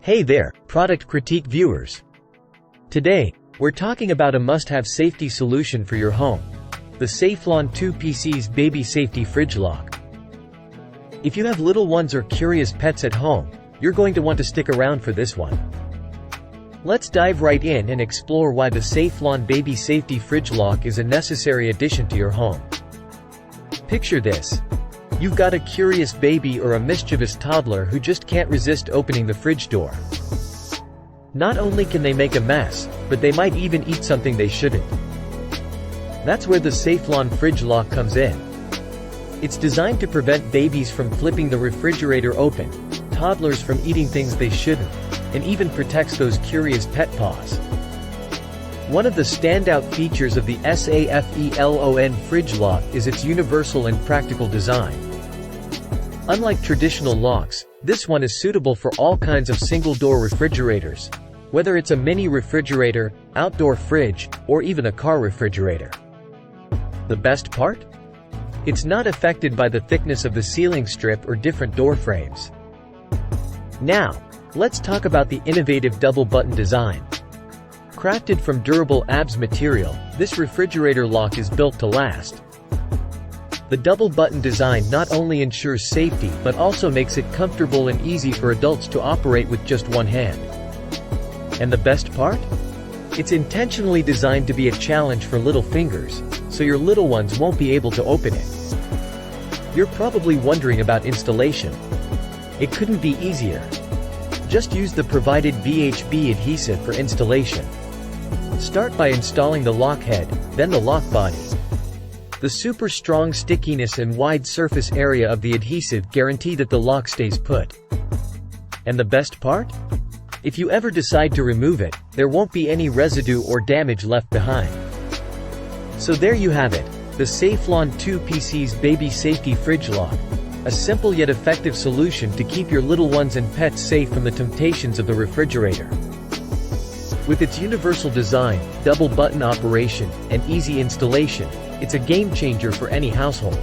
Hey there, product critique viewers. Today, we're talking about a must-have safety solution for your home. The SAFELON 2PC's Baby Safety Fridge Lock. If you have little ones or curious pets at home, you're going to want to stick around for this one. Let's dive right in and explore why the SAFELON Baby Safety Fridge Lock is a necessary addition to your home. Picture this. You've got a curious baby or a mischievous toddler who just can't resist opening the fridge door. Not only can they make a mess, but they might even eat something they shouldn't. That's where the SAFELON Fridge Lock comes in. It's designed to prevent babies from flipping the refrigerator open, toddlers from eating things they shouldn't, and even protects those curious pet paws. One of the standout features of the SAFELON Fridge Lock is its universal and practical design. Unlike traditional locks, this one is suitable for all kinds of single-door refrigerators, whether it's a mini refrigerator, outdoor fridge, or even a car refrigerator. The best part? It's not affected by the thickness of the ceiling strip or different door frames. Now, let's talk about the innovative double-button design. Crafted from durable ABS material, this refrigerator lock is built to last. The double-button design not only ensures safety but also makes it comfortable and easy for adults to operate with just one hand. And the best part? It's intentionally designed to be a challenge for little fingers, so your little ones won't be able to open it. You're probably wondering about installation. It couldn't be easier. Just use the provided BHB adhesive for installation. Start by installing the lock head, then the lock body. The super strong stickiness and wide surface area of the adhesive guarantee that the lock stays put. And the best part? If you ever decide to remove it, there won't be any residue or damage left behind. So there you have it, the SAFELON 2PC's Baby Safety Fridge Lock. A simple yet effective solution to keep your little ones and pets safe from the temptations of the refrigerator. With its universal design, double-button operation, and easy installation, it's a game-changer for any household.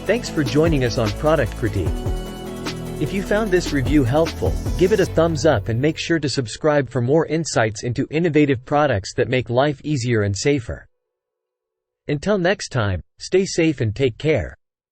Thanks for joining us on Product Critique. If you found this review helpful, give it a thumbs up and make sure to subscribe for more insights into innovative products that make life easier and safer. Until next time, stay safe and take care.